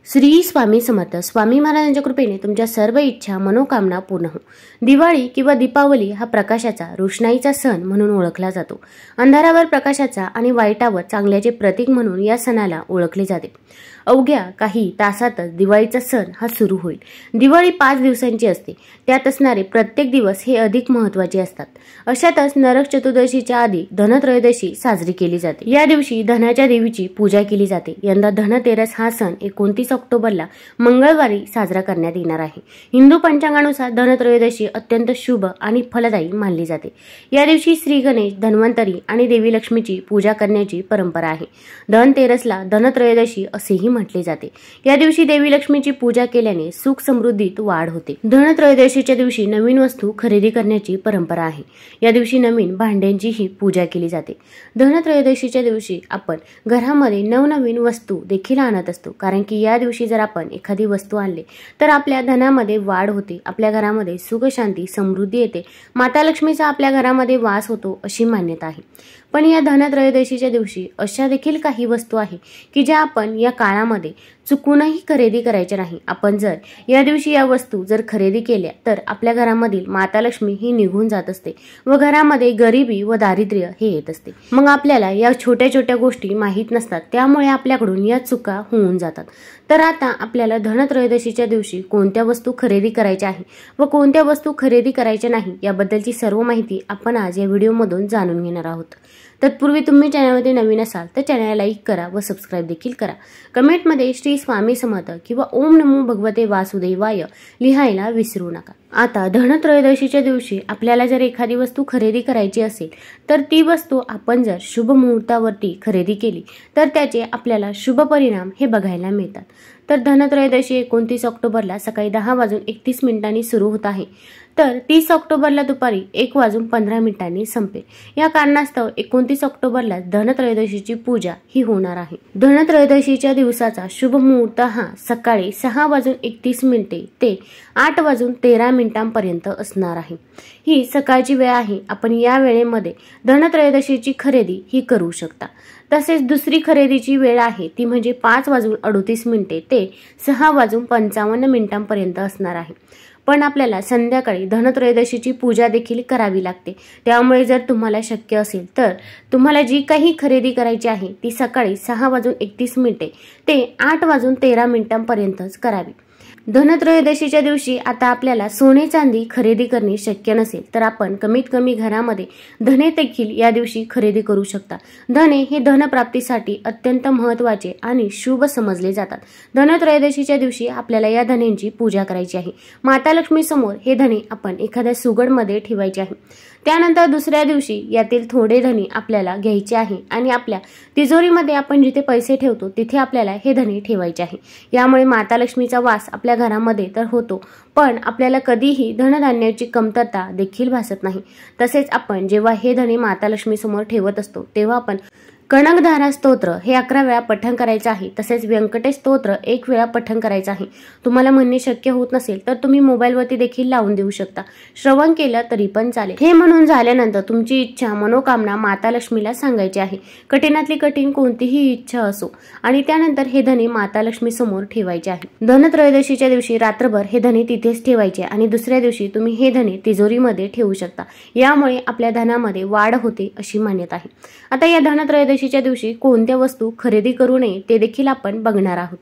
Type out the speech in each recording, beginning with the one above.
श्री स्वामी समर्थ. स्वामी महाराजांच्या कृपेने तुमच्या सर्व इच्छा मनोकामना पूर्ण हो. दिवाळी किंवा दीपावली हा प्रकाशाचा रोषणाईचा सण म्हणून ओळखला जातो. अंधारावर प्रकाशाचा आणि वाईटावर चांगल्याचे प्रतीक म्हणून या सणाला ओळखले जाते. अवघ्या काही तासातच दिवाळीचा सण हा सुरू होईल. दिवाळी 5 दिवसांची असते. त्यात असणारे प्रत्येक दिवस हे अधिक महत्त्वाचे असतात. अशातच नरक चतुर्दशीच्या आधी धनत्रयोदशी साजरी केली जाते. या दिवशी धनाच्या देवीची पूजा केली जाते. यंदा धनतेरस हा सण 29 ऑक्टोबरला मंगळवारी साजरा करण्यात येणार आहे. हिंदू पंचांगानुसार धनत्रयोदशी अत्यंत शुभ आणि फलदायी मानली जाते. या दिवशी श्री गणेश, धन्वंतरी आणि देवी लक्ष्मीची पूजा करण्याची परंपरा आहे. धनतेरसला धनत्रयोदशी असेही म्हटले जाते. या दिवशी देवी लक्ष्मीची पूजा केल्याने सुख समृद्धीत वाढ होते. धनत्रयोदशीच्या दिवशी नवीन वस्तू खरेदी करण्याची परंपरा आहे. या दिवशी नवीन भांड्यांचीही पूजा केली जाते. धनत्रयोदशीच्या दिवशी आपण घरामध्ये नवनवीन वस्तू देखील आणत असतो, कारण की या दिवशी जर आपण एखादी वस्तू आणली तर आपल्या धनामध्ये वाढ होते, आपल्या घरामध्ये सुख शांती समृद्धी येते, माता लक्ष्मीचा आपल्या घरामध्ये वास होतो अशी मान्यता आहे. पण या धनत्रयोदशीच्या दिवशी अशा देखील काही वस्तू आहे की ज्या आपण या काळामध्ये चुकूनही खरेदी करायच्या नाही. आपण जर या दिवशी या वस्तू जर खरेदी केल्या तर आपल्या घरामधील माता लक्ष्मी ही निघून जात असते व घरामध्ये गरिबी व दारिद्र्य हे येत असते. मग आपल्याला या छोट्या छोट्या गोष्टी माहीत नसतात, त्यामुळे आपल्याकडून या चुका होऊन जातात. तर आता आपल्याला धनत्रयोदशीच्या दिवशी कोणत्या वस्तू खरेदी करायच्या आहे व कोणत्या वस्तू खरेदी करायच्या नाही याबद्दलची सर्व माहिती आपण आज या व्हिडिओमधून जाणून घेणार आहोत. तत्पूर्वी तुम्ही चॅनलमध्ये नवीन असाल तर चॅनलला लाईक करा व सबस्क्राईब देखील करा. कमेंटमध्ये श्री स्वामी समर्थ किंवा ओम नमो भगवते वासुदेवाय लिहायला विसरू नका. आता धनत्रयोदशीच्या दिवशी आपल्याला जर एखादी वस्तू खरेदी करायची असेल तर ती वस्तू आपण जर शुभ मुहूर्तावरती खरेदी केली तर त्याचे आपल्याला शुभ परिणाम हे बघायला मिळतात. तर धनत्रयोदशी 29 ऑक्टोबरला सकाळी 10:31 सुरू होत आहे, तर 30 ऑक्टोबरला दुपारी 1:15 संपेल. या कारणास्तव 29 ऑक्टोबरला धनत्रयोदशीची पूजा ही होणार आहे. धनत्रयोदशीच्या दिवसाचा शुभ मुहूर्त हा सकाळी 6:31 ते 8:13 पर्यंत असणार आहे. ही सकाळची वेळ आहे. आपण या वेळेमध्ये धनत्रयोदशीची खरेदी ही करू शकता. तसेच दुसरी खरेदीची वेळ आहे ती म्हणजे 5:38 ते 6:55 पर्यंत असणार आहे. पण आपल्याला संध्याकाळी धनत्रयोदशीची पूजा देखील करावी लागते. त्यामुळे जर तुम्हाला शक्य असेल तर तुम्हाला जी काही खरेदी करायची आहे ती सकाळी 6:31 ते 8:13 पर्यंतच करावी. धनत्रयोदशीच्या दिवशी आता आपल्याला सोने चांदी खरेदी करणे शक्य नसेल तर आपण कमीत कमी घरामध्ये धने देखील या दिवशी खरेदी करू शकता. धने हे धनप्राप्तीसाठी अत्यंत महत्त्वाचे आणि शुभ समजले जातात. धनत्रयोदशीच्या दिवशी आपल्याला या धन्यांची पूजा करायची आहे. माता लक्ष्मी समोर हे धने आपण एखाद्या सुगडमध्ये ठेवायचे आहे. त्यानंतर दुसऱ्या दिवशी यातील थोडे धने आपल्याला घ्यायचे आहे आणि आपल्या तिजोरीमध्ये आपण जिथे पैसे ठेवतो तिथे आपल्याला हे धने ठेवायचे आहे. यामुळे माता लक्ष्मीचा वास आपल्या घरामध्ये तर होतो, पण आपल्याला कधीही धनधान्याची कमतरता देखील भासत नाही. तसेच आपण जेव्हा हे धने माता लक्ष्मी समोर ठेवत असतो तेव्हा आपण कनकधारा स्तोत्र हे 11 वेळा पठण करायचं आहे. तसेच व्यंकटेश स्तोत्र 1 वेळा पठण करायचं आहे. तुम्हाला म्हणणे शक्य होत नसेल तर तुम्ही मोबाईलवरती देखील लावून देऊ शकता. श्रवण केलं तरी पण चालेल. हे म्हणून झाल्यानंतर तुमची इच्छा मनोकामना माता लक्ष्मीला सांगायची आहे. कठीणातली कठीण कोणतीही इच्छा असो आणि त्यानंतर हे धने माता लक्ष्मी समोर ठेवायचे आहे. धनत्रयोदशीच्या दिवशी रात्रभर हे धने तिथेच ठेवायचे आणि दुसऱ्या दिवशी तुम्ही हे धने तिजोरीमध्ये ठेवू शकता. यामुळे आपल्या धनामध्ये वाढ होते अशी मान्यता आहे. आता या धनत्रयोदशीच्या दिवशी कोणत्या वस्तू खरेदी करू नये ते देखील आपण बघणार आहोत.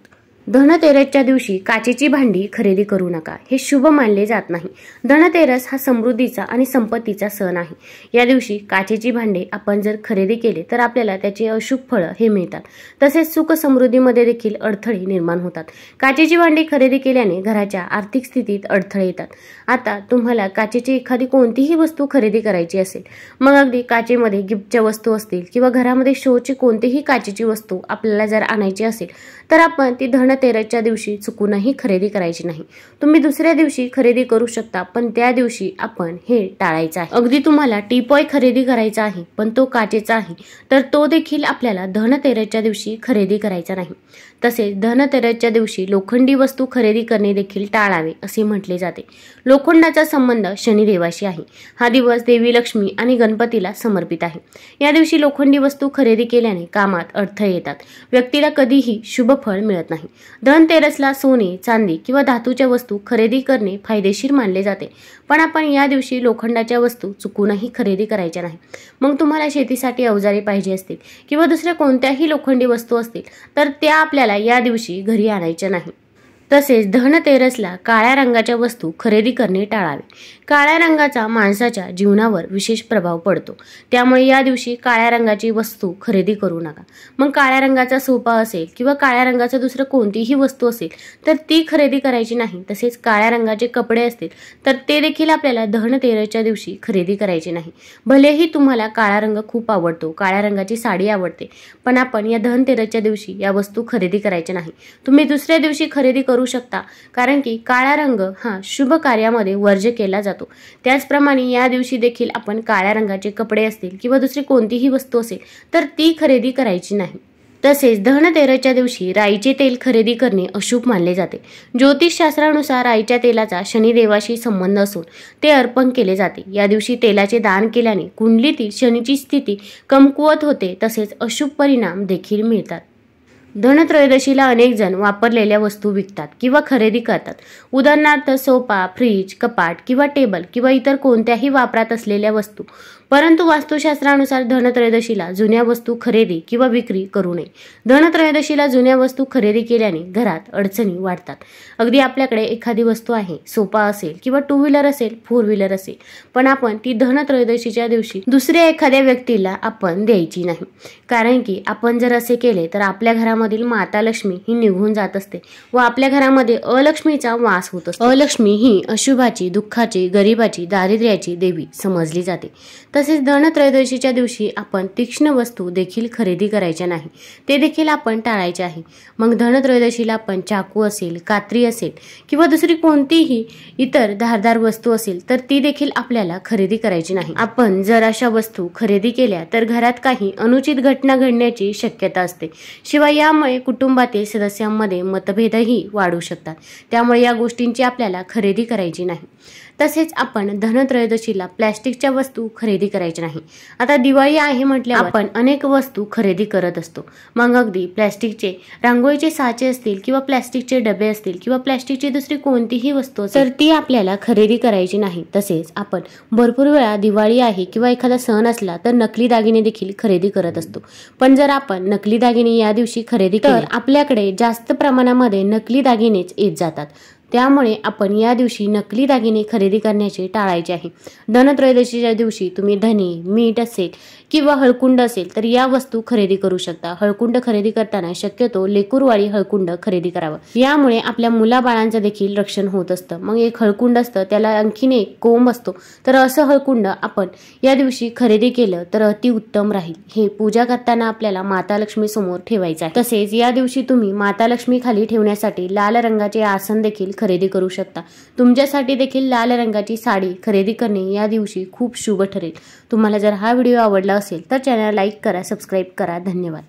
धनतेरसच्या दिवशी काचेची भांडी खरेदी करू नका. हे शुभ मानले जात नाही. धनतेरस हा समृद्धीचा आणि संपत्तीचा सण आहे. या दिवशी काचेची भांडे आपण जर खरेदी केले तर आपल्याला त्याचे अशुभ फळ हे मिळतात. तसेच सुख समृद्धीमध्ये देखील अडथळे निर्माण होतात. काचेची भांडी खरेदी केल्याने घराच्या आर्थिक स्थितीत अडथळे येतात. आता तुम्हाला काचेची एखादी कोणतीही वस्तू खरेदी करायची असेल, मग अगदी काचेमध्ये गिफ्टच्या वस्तू असतील किंवा घरामध्ये शोची कोणतीही काचेची वस्तू आपल्याला जर आणायची असेल तर आपण ती धनतेरसच्या दिवशी चुकूनही खरेदी करायची नाही. तुम्ही दुसऱ्या दिवशी खरेदी करू शकता, पण त्या दिवशी आपण हे टाळायचं आहे. अगदी तुम्हाला टीपॉय खरेदी करायचा आहे पण तो काचेचा आहे तर तो देखील आपल्याला धनतेरसच्या दिवशी खरेदी करायचा नाही. तसेच धनतेरसच्या दिवशी लोखंडी वस्तू खरेदी करणे देखील टाळावे असे म्हटले जाते। लोखंडाचा संबंध शनिदेवाशी आहे। हा दिवस देवी लक्ष्मी आणि गणपतीला समर्पित आहे। या दिवशी लोखंडी वस्तू खरेदी केल्याने कामात अडथळे येतात, व्यक्तीला कधीही शुभ फळ मिळत नाही। धनतेरसला सोने, चांदी किंवा धातूच्या वस्तू खरेदी करणे फायदेशीर मानले जाते, पण आपण या दिवशी लोखंडाच्या वस्तू चुकूनही खरेदी करायच्या नाही। मग तुम्हाला शेतीसाठी अवजारे पाहिजे असतील किंवा दुसऱ्या कोणत्याही लोखंडी वस्तू असतील तर त्या आपल्याला या दिवशी घरी आणायच्या नाही। तसेच धनतेरसला काळ्या रंगाच्या वस्तू खरेदी करणे टाळावे। काळ्या रंगाचा माणसाच्या जीवनावर विशेष प्रभाव पडतो, त्यामुळे या दिवशी काळ्या रंगाची वस्तू खरेदी करू नका। मग काळ्या रंगाचा सोफा असेल किंवा काळ्या रंगाचं दुसरं कोणतीही वस्तू असेल तर ती खरेदी करायची नाही। तसेच काळ्या रंगाचे कपडे असतील तर ते देखील आपल्याला धनतेरसच्या दिवशी खरेदी करायचे नाही। भलेही तुम्हाला काळा रंग खूप आवडतो, काळ्या रंगाची साडी आवडते, पण आपण या धनतेरसच्या दिवशी या वस्तू खरेदी करायच्या नाही। तुम्ही दुसऱ्या दिवशी खरेदी करू शकता, कारण की काळा रंग हा शुभ कार्यामध्ये वर्ज्य केला जातो। त्याचप्रमाणे या दिवशी देखील आपण काळ्या रंगाचे कपडे असतील किंवा दुसरी कोणतीही वस्तू असेल तर ती खरेदी करायची नाही। तसेच धनतेरसच्या दिवशी राईचे तेल खरेदी करणे अशुभ मानले जाते। ज्योतिषशास्त्रानुसार राईच्या तेलाचा शनिदेवाशी संबंध असून ते अर्पण केले जाते। या दिवशी तेलाचे दान केल्याने कुंडलीतील शनीची स्थिती कमकुवत होते, तसेच अशुभ परिणाम देखील मिळतात। धनत्रयोदशीला अनेक जण वापरलेल्या वस्तू विकतात किंवा खरेदी करतात। उदाहरणार्थ सोफा, फ्रीज, कपाट किंवा टेबल किंवा इतर कोणत्याही वापरात असलेल्या वस्तू। परंतु वास्तुशास्त्रानुसार धनत्रयोदशीला जुन्या वस्तू खरेदी किंवा विक्री करू नये। धनत्रयोदशीला जुन्या वस्तू खरेदी केल्याने घरात अडचणी वाढतात। अगदी आपल्याकडे एखादी वस्तू आहे, सोफा असेल किंवा टू व्हीलर असेल, फोर व्हीलर असेल, पण आपण ती धनत्रयोदशीच्या दिवशी दुसऱ्या एखाद्या व्यक्तीला आपण द्यायची नाही, कारण की आपण जर असे केले तर आपल्या घरामधील माता लक्ष्मी ही निघून जात असते व आपल्या घरामध्ये अलक्ष्मीचा वास होत असतो। अलक्ष्मी ही अशुभाची, दुःखाची, गरिबाची, दारिद्र्याची देवी समजली जाते। तसेच धनत्रयोदशीच्या दिवशी आपण तीक्ष्ण वस्तू देखील खरेदी करायच्या नाही, ते देखील आपण टाळायचे आहे। मग धनत्रयोदशीला आपण चाकू असेल, कात्री असेल किंवा दुसरी कोणतीही इतर धारदार वस्तू असेल तर ती देखील आपल्याला खरेदी करायची नाही। आपण जर अशा वस्तू खरेदी केल्या तर घरात काही अनुचित घटना घडण्याची शक्यता असते। शिवाय यामुळे कुटुंबातील सदस्यांमध्ये मतभेदही वाढू शकतात, त्यामुळे या गोष्टींची आपल्याला खरेदी करायची नाही। तसेच आपण धनत्रयोदशीला प्लॅस्टिकच्या वस्तू खरेदी करायच्या नाही। आता दिवाळी आहे म्हटल्यावर आपण अनेक वस्तू खरेदी करत असतो, मग अगदी प्लॅस्टिकचे रांगोळीचे साचे असतील किंवा प्लॅस्टिकचे डबे असतील किंवा प्लॅस्टिकची दुसरी कोणतीही वस्तू असेल तर ती आपल्याला खरेदी करायची नाही। तसेच आपण भरपूर वेळा दिवाळी आहे किंवा एखादा सण असला तर नकली दागिने देखील खरेदी करत असतो, पण जर आपण नकली दागिने या दिवशी खरेदी केले तर आपल्याकडे जास्त प्रमाणामध्ये नकली दागिनेच येत जातात, त्यामुळे आपण या दिवशी नकली दागिने खरेदी करण्याचे टाळायचे आहे। धनत्रयोदशीच्या दिवशी तुम्ही धने, मीठ असेल किंवा हळकुंड असेल तर या वस्तू खरेदी करू शकता। हळकुंड खरेदी करताना शक्यतो लेकूरवाळी हळकुंड खरेदी करावं, यामुळे आपल्या मुलाबाळांचं देखील रक्षण होत असतं। मग एक हळकुंड असतं, त्याला आणखीन एक कोंब असतो, तर असं हळकुंड आपण या दिवशी खरेदी केलं तर अतिउत्तम राहील। हे पूजा करताना आपल्याला माता लक्ष्मी समोर ठेवायचं आहे। तसेच या दिवशी तुम्ही माता लक्ष्मी खाली ठेवण्यासाठी लाल रंगाचे आसन देखील खरेदी करू शकता। तुमच्यासाठी देखील लाल रंगाची साडी खरेदी करणे या दिवशी खूप शुभ ठरेल। तुम्हाला जर हा व्हिडिओ आवडला असेल तर चॅनल लाईक करा, सबस्क्राईब करा। धन्यवाद।